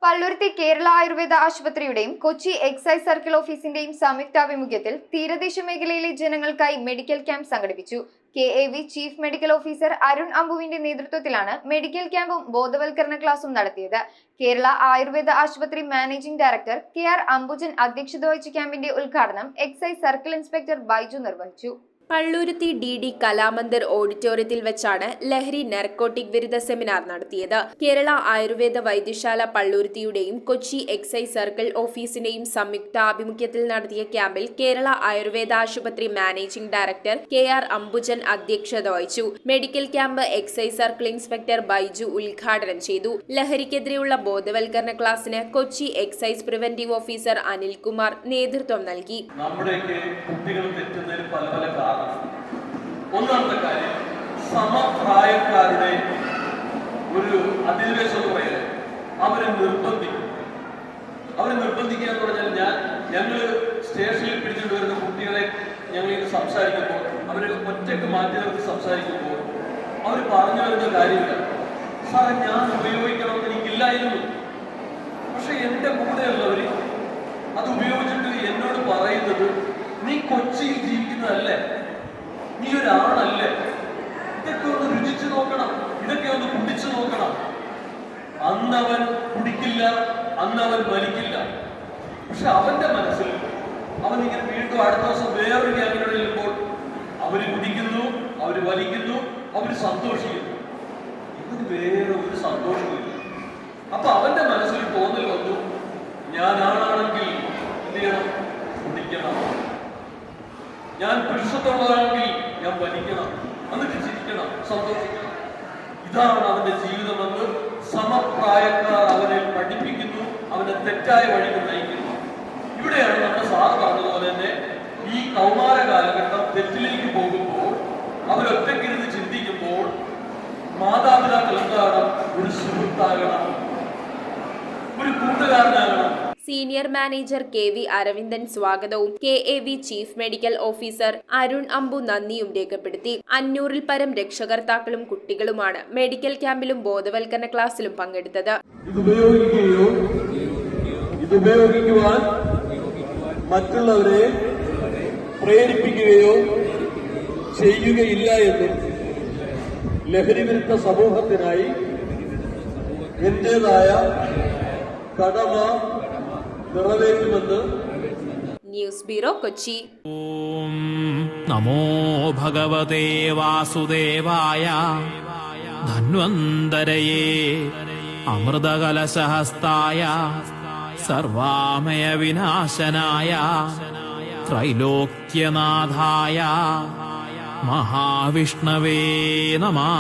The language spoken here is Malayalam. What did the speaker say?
പള്ളുരുത്തി കേരള ആയുർവേദ ആശുപത്രിയുടെയും കൊച്ചി എക്സൈസ് സർക്കിൾ ഓഫീസിന്റെയും സംയുക്താഭിമുഖ്യത്തിൽ തീരദേശ മേഖലയിലെ ജനങ്ങൾക്കായി മെഡിക്കൽ ക്യാമ്പ് സംഘടിപ്പിച്ചു. KAV chief medical officer Arun അമ്പുവിന്റെ നേതൃത്വത്തിലാണ് മെഡിക്കൽ ക്യാമ്പും ബോധവൽക്കരണ ക്ലാസും നടത്തിയത്. കേരള ആയുർവേദ ആശുപത്രി മാനേജിംഗ് ഡയറക്ടർ KR അംബുജൻ അധ്യക്ഷത വഹിച്ച ക്യാമ്പിന്റെ ഉദ്ഘാടനം എക്സൈസ് സർക്കിൾ ഇൻസ്പെക്ടർ ബൈജു നിർവഹിച്ചു. പള്ളുരുത്തി DD കലാമന്ദിർ ഓഡിറ്റോറിയത്തിൽ വെച്ചാണ് ലഹരി നർക്കോട്ടിക് വിരുദ്ധ സെമിനാർ നടത്തിയത്. കേരള ആയുർവേദ വൈദ്യശാല പള്ളുരുത്തിയുടെയും കൊച്ചി എക്സൈസ് സർക്കിൾ ഓഫീസിന്റെയും സംയുക്താഭിമുഖ്യത്തിൽ നടത്തിയ ക്യാമ്പിൽ കേരള ആയുർവേദ ആശുപത്രി മാനേജിംഗ് ഡയറക്ടർ KR അംബുജൻ അധ്യക്ഷത വഹിച്ചു. Medical camp excise circle inspector Baiju ഉദ്ഘാടനം ചെയ്തു. ലഹരിക്കെതിരെയുള്ള ബോധവൽക്കരണ ക്ലാസിന് Kochi excise preventive officer Anilkumar നേതൃത്വം നൽകി. ഒന്നാമത്തെ കാര്യം, സമപ്രായക്കാരുടെ ഒരു അധിനിവേശം എന്ന് പറയുന്നത് അവരെ നിർബന്ധിക്കുക എന്ന് പറഞ്ഞാൽ ഞങ്ങൾ സ്റ്റേഷനിൽ പിടിച്ചിട്ട് വരുന്ന കുട്ടികളെ ഞങ്ങൾ സംസാരിക്കുമ്പോൾ അവരെ ഒറ്റയ്ക്ക് മാറ്റി നിർത്തി സംസാരിക്കുമ്പോൾ അവർ പറഞ്ഞു വരുന്ന കാര്യമില്ല, സാറേ ഞാൻ ഉപയോഗിക്കണമെന്ന് എനിക്കില്ലായിരുന്നു. പക്ഷെ എൻ്റെ കൂടെയുള്ളവർ അത് ഉപയോഗിച്ചിട്ട് എന്നോട് പറയുന്നത്, നീ കൊച്ചിയിൽ ജീവിക്കുന്നതല്ലേ, നീ ഒരാളല്ലേ, ഇതൊക്കെ ഒന്ന് രുചിച്ചു നോക്കണം, ഇതൊക്കെ ഒന്ന് കുടിച്ചു നോക്കണം. അന്നവൻ കുടിക്കില്ല, അന്നവൻ വലിക്കില്ല. പക്ഷെ അവന്റെ മനസ്സിൽ അവൻ ഇങ്ങനെ വീണ്ടും അടുത്ത ദിവസം വേറൊരു ക്യാമ്പിനോട് ചെല്ലുമ്പോൾ അവര് കുടിക്കുന്നു, അവര് വലിക്കുന്നു, അവര് സന്തോഷിക്കുന്നു. ഇതിന് വേറെ ഒരു സന്തോഷമില്ല. അപ്പൊ അവന്റെ മനസ്സിൽ തോന്നൽ വന്നു, ഞാൻ ആളാണെങ്കിൽ എന്ത് ചെയ്യണം, കുടിക്കണം. ഞാൻ പുരുഷത്തോടാണെങ്കിൽ ഞാൻ വലിക്കണം, എന്നിട്ട് ചിരിക്കണം, സന്തോഷിക്കണം. ഇതാണ് അവന്റെ ജീവിതമെന്ന് സമപ്രായക്കാർ അവനെ പഠിപ്പിക്കുന്നു, അവനെ തെറ്റായ വഴിക്ക് നയിക്കുന്നു. ഇവിടെയാണ് നമ്മുടെ സാറ് പറഞ്ഞതുപോലെ തന്നെ ഈ കൗമാര കാലഘട്ടം തെറ്റിലേക്ക് പോകുമ്പോൾ അവരൊറ്റക്കിരുന്ന് ചിന്തിക്കുമ്പോൾ മാതാപിതാക്കൾ എന്താണ്, ഒരു സുഹൃത്താകണം, ഒരു കൂട്ടുകാരനാകണം. സീനിയർ മാനേജർ KV അരവിന്ദൻ സ്വാഗതവും KAV chief medical officer Arun Ambu നന്ദിയും രേഖപ്പെടുത്തി. 500-ൽ പരം രക്ഷകർത്താക്കളും കുട്ടികളുമാണ് മെഡിക്കൽ ക്യാമ്പിലും ബോധവൽക്കരണ ക്ലാസ്സിലും പങ്കെടുത്തത്. ഇതുപയോഗിക്കുവാൻ മറ്റുള്ളവരെ പ്രേരിപ്പിക്കുകയോ ചെയ്യുകയില്ല എന്നും ലഹരി വിരുദ്ധ സമൂഹത്തിനായി എന്റേതായ കടമ നിറവേറ്റുമെന്ന് ന്യൂസ് ബ്യൂറോ കൊച്ചി. ഓം നമോ ഭഗവതേ വാസുദേവായ ധന്വന്തരയേ അമൃതകലശഹസ്തായ സർവാമയ വിനാശനായ ത്രൈലോക്യനാഥായ മഹാവിഷ്ണവേ നമഃ.